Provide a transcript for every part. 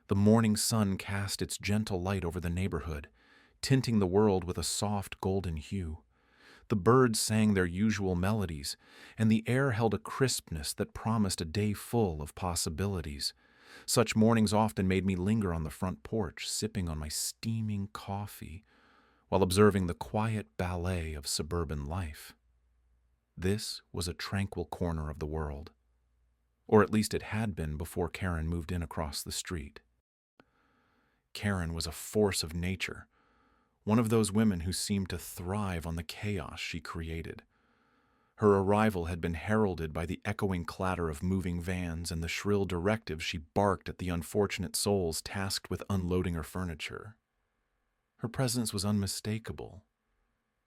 The morning sun cast its gentle light over the neighborhood, tinting the world with a soft golden hue. The birds sang their usual melodies, and the air held a crispness that promised a day full of possibilities. Such mornings often made me linger on the front porch, sipping on my steaming coffee, while observing the quiet ballet of suburban life. This was a tranquil corner of the world, or at least it had been before Karen moved in across the street. Karen was a force of nature, one of those women who seemed to thrive on the chaos she created. Her arrival had been heralded by the echoing clatter of moving vans and the shrill directives she barked at the unfortunate souls tasked with unloading her furniture. Her presence was unmistakable,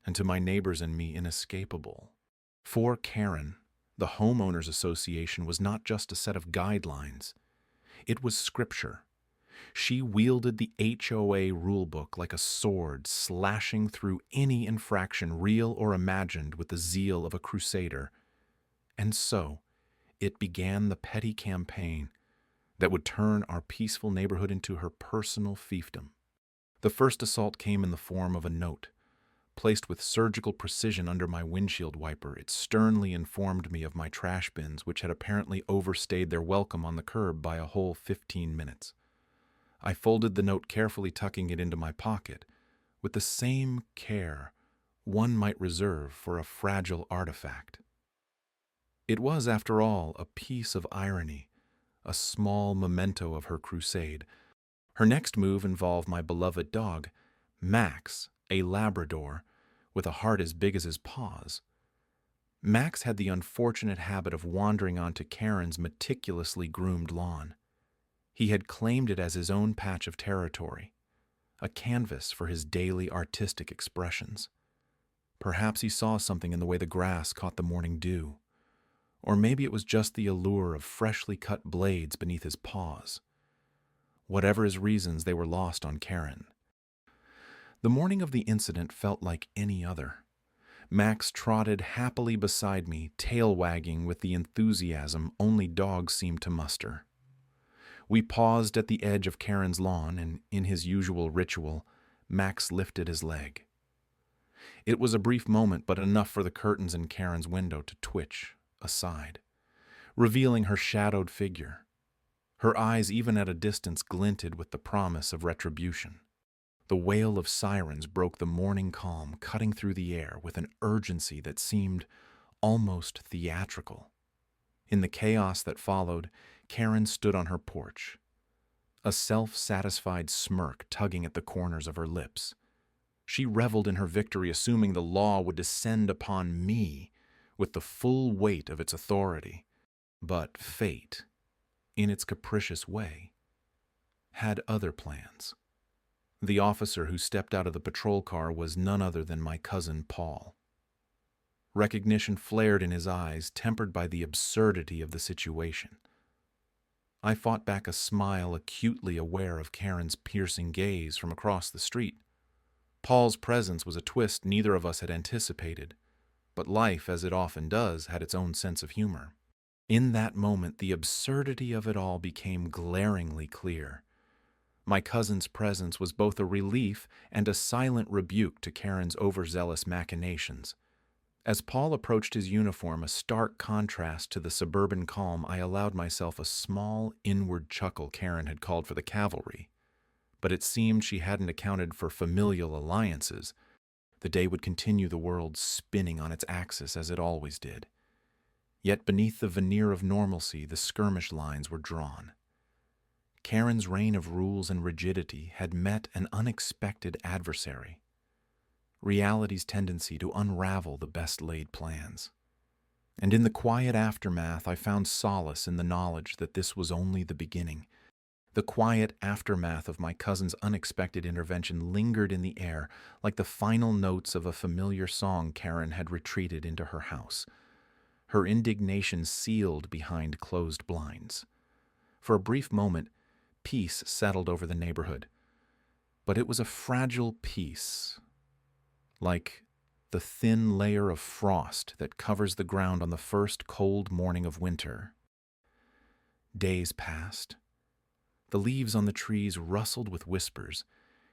and to my neighbors and me inescapable. For Karen, the Homeowners Association was not just a set of guidelines. It was scripture. She wielded the HOA rulebook like a sword, slashing through any infraction, real or imagined, with the zeal of a crusader. And so, it began the petty campaign that would turn our peaceful neighborhood into her personal fiefdom. The first assault came in the form of a note. Placed with surgical precision under my windshield wiper, it sternly informed me of my trash bins, which had apparently overstayed their welcome on the curb by a whole 15 minutes. I folded the note, carefully tucking it into my pocket, with the same care one might reserve for a fragile artifact. It was, after all, a piece of irony, a small memento of her crusade. Her next move involved my beloved dog, Max, a Labrador, with a heart as big as his paws. Max had the unfortunate habit of wandering onto Karen's meticulously groomed lawn. He had claimed it as his own patch of territory, a canvas for his daily artistic expressions. Perhaps he saw something in the way the grass caught the morning dew, or maybe it was just the allure of freshly cut blades beneath his paws. Whatever his reasons, they were lost on Karen. The morning of the incident felt like any other. Max trotted happily beside me, tail wagging with the enthusiasm only dogs seem to muster. We paused at the edge of Karen's lawn, and in his usual ritual, Max lifted his leg. It was a brief moment, but enough for the curtains in Karen's window to twitch aside, revealing her shadowed figure. Her eyes, even at a distance, glinted with the promise of retribution. The wail of sirens broke the morning calm, cutting through the air with an urgency that seemed almost theatrical. In the chaos that followed, Karen stood on her porch, a self-satisfied smirk tugging at the corners of her lips. She reveled in her victory, assuming the law would descend upon me with the full weight of its authority. But fate, in its capricious way, had other plans. The officer who stepped out of the patrol car was none other than my cousin Paul. Recognition flared in his eyes, tempered by the absurdity of the situation. I fought back a smile, acutely aware of Karen's piercing gaze from across the street. Paul's presence was a twist neither of us had anticipated, but life, as it often does, had its own sense of humor. In that moment, the absurdity of it all became glaringly clear. My cousin's presence was both a relief and a silent rebuke to Karen's overzealous machinations. As Paul approached his uniform, a stark contrast to the suburban calm, I allowed myself a small, inward chuckle. Karen had called for the cavalry, but it seemed she hadn't accounted for familial alliances. The day would continue, the world spinning on its axis as it always did. Yet beneath the veneer of normalcy, the skirmish lines were drawn. Karen's reign of rules and rigidity had met an unexpected adversary: reality's tendency to unravel the best-laid plans. And in the quiet aftermath, I found solace in the knowledge that this was only the beginning. The quiet aftermath of my cousin's unexpected intervention lingered in the air like the final notes of a familiar song. Karen had retreated into her house, her indignation sealed behind closed blinds. For a brief moment, peace settled over the neighborhood. But it was a fragile peace, like the thin layer of frost that covers the ground on the first cold morning of winter. Days passed. The leaves on the trees rustled with whispers,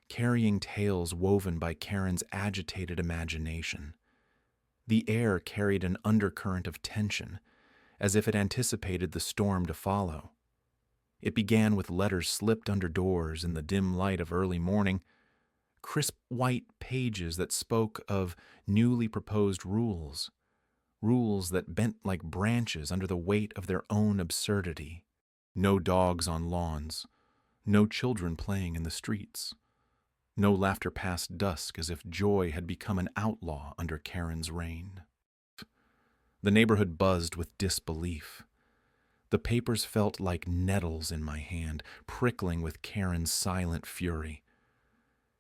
carrying tales woven by Karen's agitated imagination. The air carried an undercurrent of tension, as if it anticipated the storm to follow. It began with letters slipped under doors in the dim light of early morning, crisp white pages that spoke of newly proposed rules, rules that bent like branches under the weight of their own absurdity. No dogs on lawns, no children playing in the streets, no laughter past dusk as if joy had become an outlaw under Karen's reign. The neighborhood buzzed with disbelief. The papers felt like nettles in my hand, prickling with Karen's silent fury.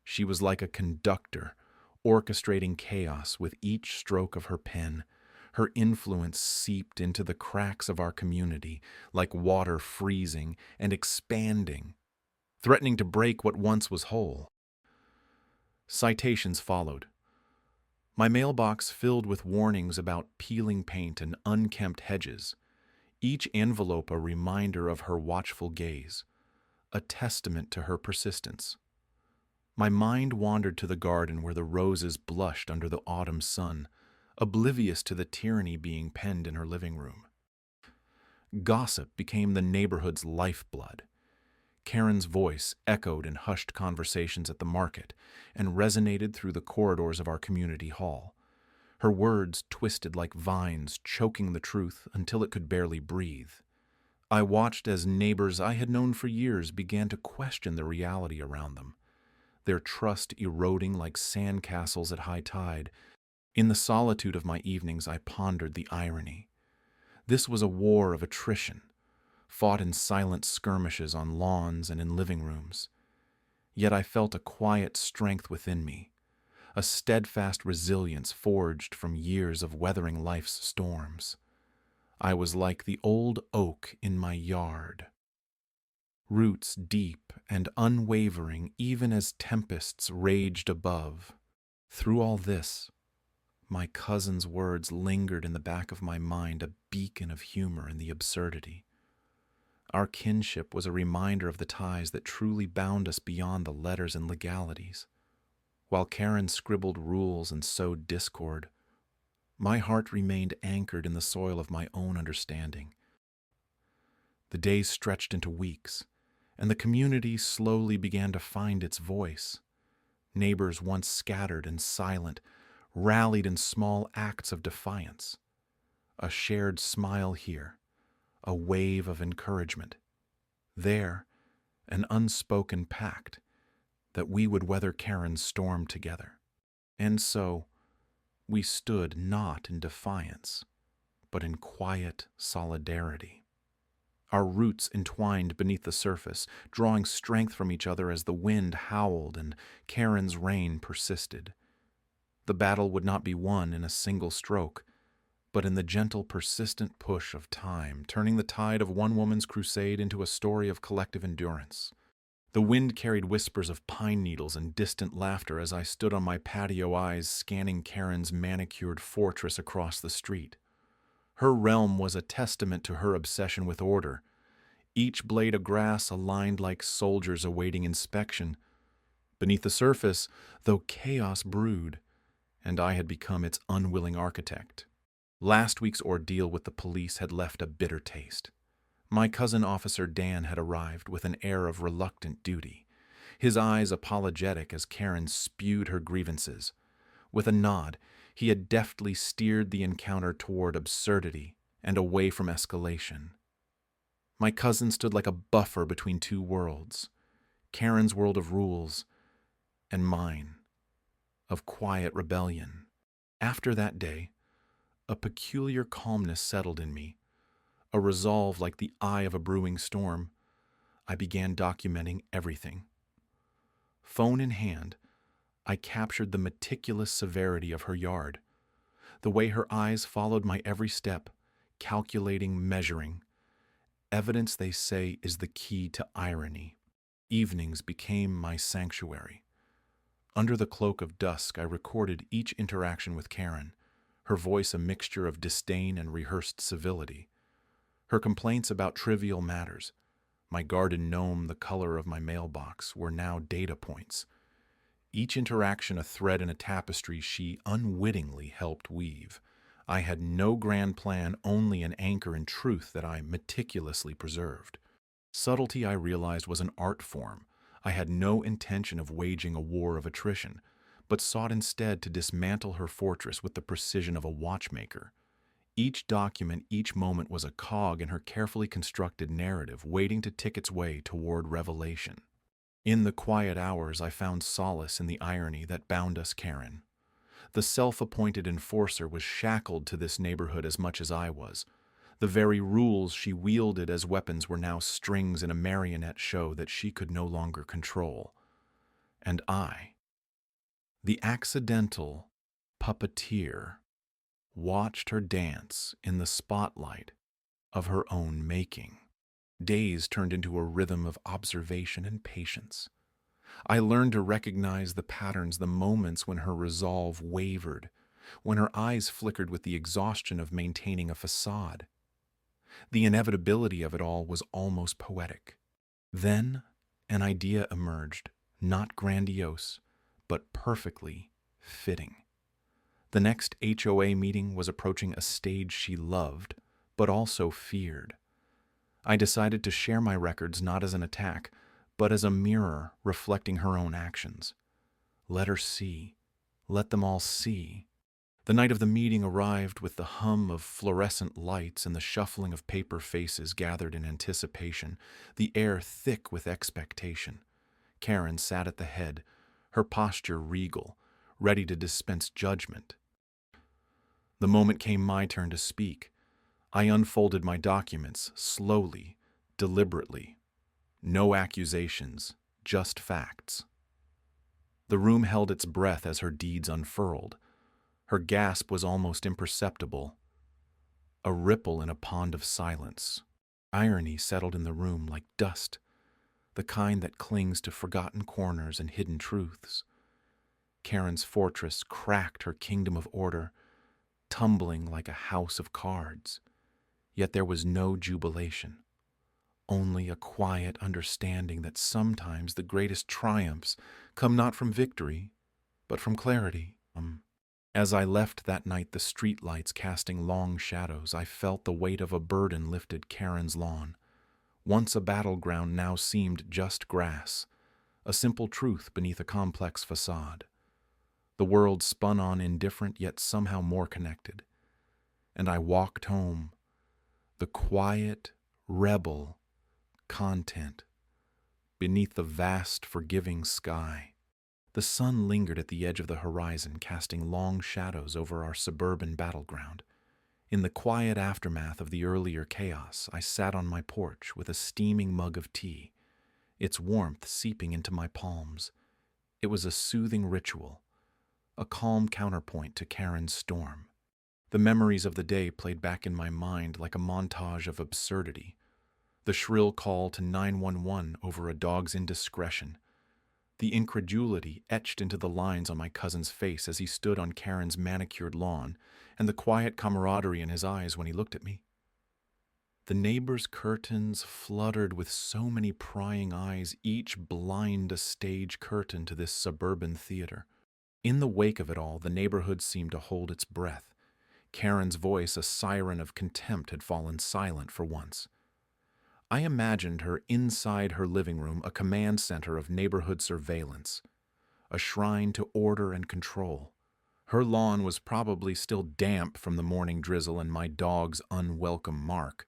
She was like a conductor, orchestrating chaos with each stroke of her pen. Her influence seeped into the cracks of our community, like water freezing and expanding, threatening to break what once was whole. Citations followed. My mailbox filled with warnings about peeling paint and unkempt hedges, each envelope a reminder of her watchful gaze, a testament to her persistence. My mind wandered to the garden where the roses blushed under the autumn sun, oblivious to the tyranny being penned in her living room. Gossip became the neighborhood's lifeblood. Karen's voice echoed in hushed conversations at the market and resonated through the corridors of our community hall. Her words twisted like vines, choking the truth until it could barely breathe. I watched as neighbors I had known for years began to question the reality around them, their trust eroding like sandcastles at high tide. In the solitude of my evenings, I pondered the irony. This was a war of attrition, fought in silent skirmishes on lawns and in living rooms. Yet I felt a quiet strength within me, a steadfast resilience forged from years of weathering life's storms. I was like the old oak in my yard, roots deep and unwavering even as tempests raged above. Through all this, my cousin's words lingered in the back of my mind, a beacon of humor in the absurdity. Our kinship was a reminder of the ties that truly bound us beyond the letters and legalities. While Karen scribbled rules and sowed discord, my heart remained anchored in the soil of my own understanding. The days stretched into weeks, and the community slowly began to find its voice. Neighbors once scattered and silent rallied in small acts of defiance. A shared smile here, a wave of encouragement. There, an unspoken pact that we would weather Karen's storm together. And so, we stood not in defiance, but in quiet solidarity. Our roots entwined beneath the surface, drawing strength from each other as the wind howled and Karen's reign persisted. The battle would not be won in a single stroke, but in the gentle, persistent push of time, turning the tide of one woman's crusade into a story of collective endurance. The wind carried whispers of pine needles and distant laughter as I stood on my patio, eyes scanning Karen's manicured fortress across the street. Her realm was a testament to her obsession with order, each blade of grass aligned like soldiers awaiting inspection. Beneath the surface, though chaos brewed, and I had become its unwilling architect. Last week's ordeal with the police had left a bitter taste. My cousin Officer Dan had arrived with an air of reluctant duty, his eyes apologetic as Karen spewed her grievances. With a nod, he had deftly steered the encounter toward absurdity and away from escalation. My cousin stood like a buffer between two worlds, Karen's world of rules and mine, of quiet rebellion. After that day, a peculiar calmness settled in me, a resolve like the eye of a brewing storm. I began documenting everything. Phone in hand, I captured the meticulous severity of her yard, the way her eyes followed my every step, calculating, measuring. Evidence, they say, is the key to irony. Evenings became my sanctuary. Under the cloak of dusk, I recorded each interaction with Karen, her voice a mixture of disdain and rehearsed civility. Her complaints about trivial matters, my garden gnome the color of my mailbox, were now data points. Each interaction a thread in a tapestry she unwittingly helped weave. I had no grand plan, only an anchor in truth that I meticulously preserved. Subtlety, I realized, was an art form. I had no intention of waging a war of attrition, but sought instead to dismantle her fortress with the precision of a watchmaker. Each document, each moment was a cog in her carefully constructed narrative, waiting to tick its way toward revelation. In the quiet hours, I found solace in the irony that bound us, Karen. The self-appointed enforcer was shackled to this neighborhood as much as I was. The very rules she wielded as weapons were now strings in a marionette show that she could no longer control. And I, the accidental puppeteer, watched her dance in the spotlight of her own making. Days turned into a rhythm of observation and patience. I learned to recognize the patterns, the moments when her resolve wavered, when her eyes flickered with the exhaustion of maintaining a facade. The inevitability of it all was almost poetic. Then an idea emerged, not grandiose, but perfectly fitting. The next HOA meeting was approaching a stage she loved, but also feared. I decided to share my records not as an attack, but as a mirror reflecting her own actions. Let her see. Let them all see. The night of the meeting arrived with the hum of fluorescent lights and the shuffling of paper faces gathered in anticipation, the air thick with expectation. Karen sat at the head, her posture regal, ready to dispense judgment. The moment came my turn to speak. I unfolded my documents, slowly, deliberately. No accusations, just facts. The room held its breath as her deeds unfurled. Her gasp was almost imperceptible, a ripple in a pond of silence. Irony settled in the room like dust, the kind that clings to forgotten corners and hidden truths. Karen's fortress cracked her kingdom of order, tumbling like a house of cards. Yet there was no jubilation, only a quiet understanding that sometimes the greatest triumphs come not from victory, but from clarity. As I left that night, the streetlights casting long shadows, I felt the weight of a burden lifted Karen's lawn. Once a battleground now seemed just grass, a simple truth beneath a complex facade. The world spun on, indifferent yet somehow more connected. And I walked home, the quiet, rebel content beneath the vast, forgiving sky. The sun lingered at the edge of the horizon, casting long shadows over our suburban battleground. In the quiet aftermath of the earlier chaos, I sat on my porch with a steaming mug of tea, its warmth seeping into my palms. It was a soothing ritual, a calm counterpoint to Karen's storm. The memories of the day played back in my mind like a montage of absurdity. The shrill call to 911 over a dog's indiscretion, the incredulity etched into the lines on my cousin's face as he stood on Karen's manicured lawn, and the quiet camaraderie in his eyes when he looked at me. The neighbors' curtains fluttered with so many prying eyes, each blind a stage curtain to this suburban theater. In the wake of it all, the neighborhood seemed to hold its breath. Karen's voice, a siren of contempt, had fallen silent for once. I imagined her inside her living room, a command center of neighborhood surveillance, a shrine to order and control. Her lawn was probably still damp from the morning drizzle and my dog's unwelcome mark.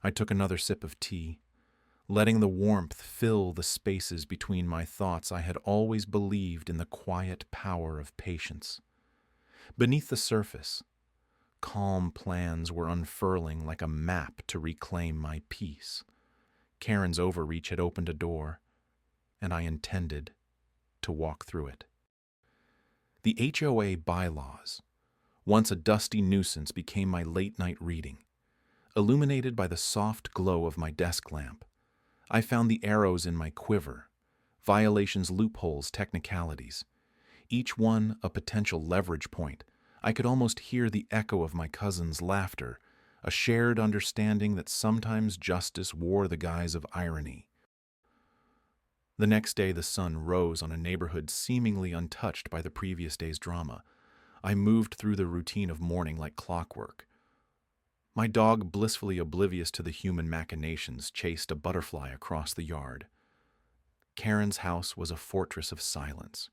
I took another sip of tea, letting the warmth fill the spaces between my thoughts. I had always believed in the quiet power of patience. Beneath the surface, calm plans were unfurling like a map to reclaim my peace. Karen's overreach had opened a door, and I intended to walk through it. The HOA bylaws, once a dusty nuisance, became my late-night reading. Illuminated by the soft glow of my desk lamp, I found the arrows in my quiver, violations, loopholes, technicalities, each one a potential leverage point. I could almost hear the echo of my cousin's laughter, a shared understanding that sometimes justice wore the guise of irony. The next day, the sun rose on a neighborhood seemingly untouched by the previous day's drama. I moved through the routine of morning like clockwork. My dog, blissfully oblivious to the human machinations, chased a butterfly across the yard. Karen's house was a fortress of silence.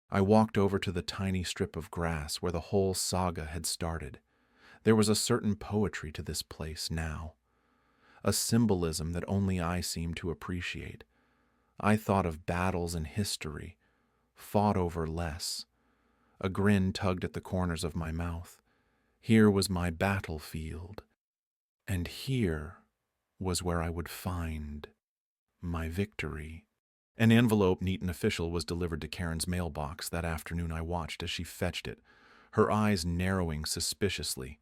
I walked over to the tiny strip of grass where the whole saga had started. There was a certain poetry to this place now, a symbolism that only I seemed to appreciate. I thought of battles in history, fought over less. A grin tugged at the corners of my mouth. Here was my battlefield, and here was where I would find my victory. An envelope, neat and official, was delivered to Karen's mailbox that afternoon. I watched as she fetched it, her eyes narrowing suspiciously.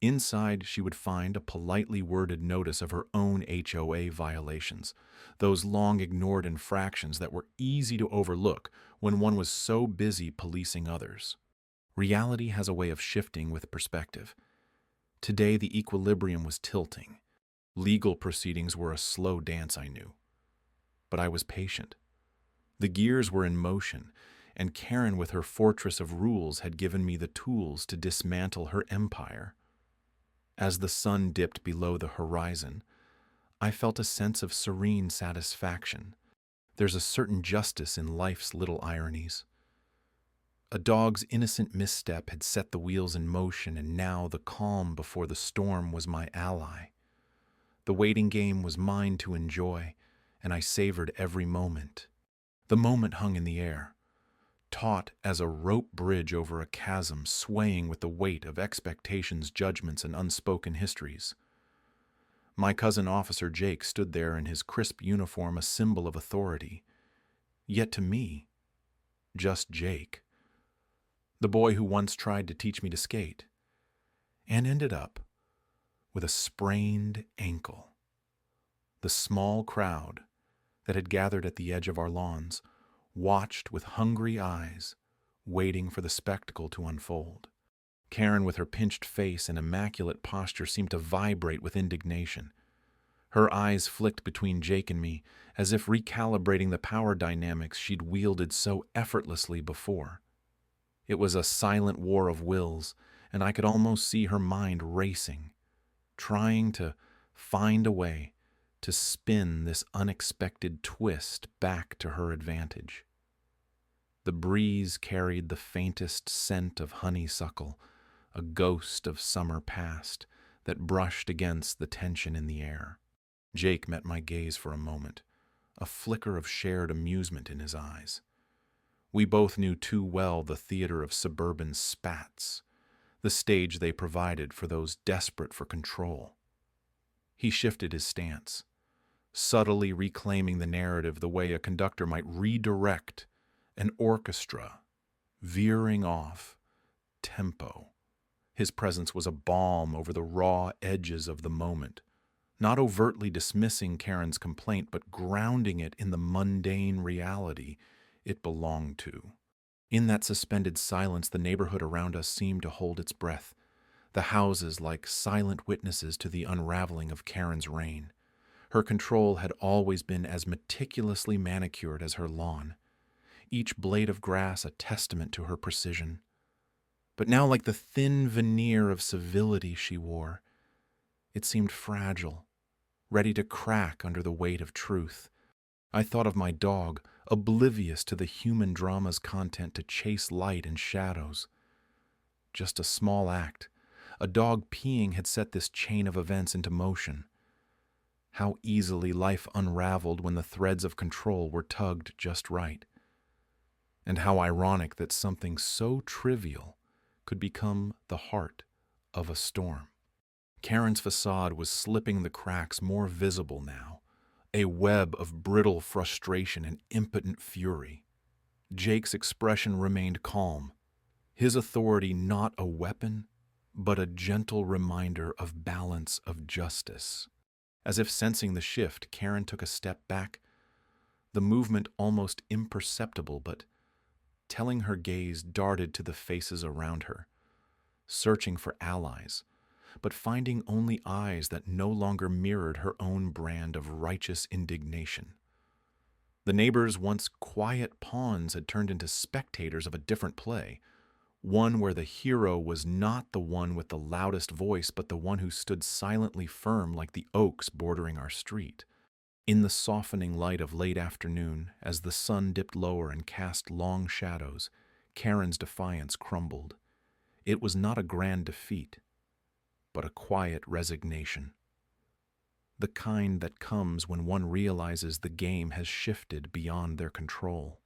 Inside, she would find a politely worded notice of her own HOA violations, those long-ignored infractions that were easy to overlook when one was so busy policing others. Reality has a way of shifting with perspective. Today, the equilibrium was tilting. Legal proceedings were a slow dance, I knew. But I was patient. The gears were in motion, and Karen, with her fortress of rules, had given me the tools to dismantle her empire. As the sun dipped below the horizon, I felt a sense of serene satisfaction. There's a certain justice in life's little ironies. A dog's innocent misstep had set the wheels in motion, and now the calm before the storm was my ally. The waiting game was mine to enjoy, and I savored every moment. The moment hung in the air, taut as a rope bridge over a chasm, swaying with the weight of expectations, judgments, and unspoken histories. My cousin officer Jake stood there in his crisp uniform, a symbol of authority. Yet to me, just Jake, the boy who once tried to teach me to skate, and ended up with a sprained ankle. The small crowd that had gathered at the edge of our lawns watched with hungry eyes, waiting for the spectacle to unfold. Karen, with her pinched face and immaculate posture, seemed to vibrate with indignation. Her eyes flicked between Jake and me, as if recalibrating the power dynamics she'd wielded so effortlessly before. It was a silent war of wills, and I could almost see her mind racing, trying to find a way to spin this unexpected twist back to her advantage. The breeze carried the faintest scent of honeysuckle, a ghost of summer past that brushed against the tension in the air. Jake met my gaze for a moment, a flicker of shared amusement in his eyes. We both knew too well the theater of suburban spats, the stage they provided for those desperate for control. He shifted his stance, subtly reclaiming the narrative the way a conductor might redirect an orchestra, veering off tempo. His presence was a balm over the raw edges of the moment, not overtly dismissing Karen's complaint, but grounding it in the mundane reality it belonged to. In that suspended silence, the neighborhood around us seemed to hold its breath, the houses like silent witnesses to the unraveling of Karen's reign. Her control had always been as meticulously manicured as her lawn, each blade of grass a testament to her precision. But now, like the thin veneer of civility she wore, it seemed fragile, ready to crack under the weight of truth. I thought of my dog, oblivious to the human drama's content, to chase light and shadows. Just a small act. A dog peeing had set this chain of events into motion. How easily life unraveled when the threads of control were tugged just right. And how ironic that something so trivial could become the heart of a storm. Karen's facade was slipping the cracks more visible now, a web of brittle frustration and impotent fury. Jake's expression remained calm, his authority not a weapon, but a gentle reminder of balance, of justice. As if sensing the shift, Karen took a step back, the movement almost imperceptible, but telling her gaze darted to the faces around her, searching for allies, but finding only eyes that no longer mirrored her own brand of righteous indignation. The neighbors' once quiet pawns had turned into spectators of a different play, one where the hero was not the one with the loudest voice, but the one who stood silently firm like the oaks bordering our street. In the softening light of late afternoon, as the sun dipped lower and cast long shadows, Karen's defiance crumbled. It was not a grand defeat, but a quiet resignation. The kind that comes when one realizes the game has shifted beyond their control.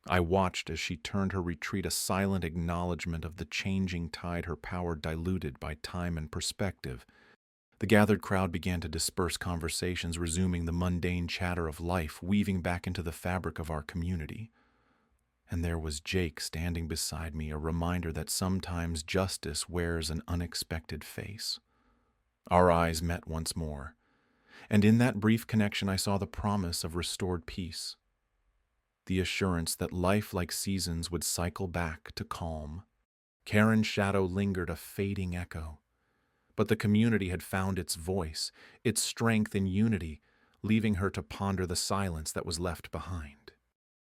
I watched as she turned her retreat a silent acknowledgement of the changing tide her power diluted by time and perspective. The gathered crowd began to disperse, conversations resuming the mundane chatter of life, weaving back into the fabric of our community. And there was Jake standing beside me, a reminder that sometimes justice wears an unexpected face. Our eyes met once more, and in that brief connection I saw the promise of restored peace, the assurance that life, like seasons, would cycle back to calm. Karen's shadow lingered, a fading echo, but the community had found its voice, its strength in unity, leaving her to ponder the silence that was left behind.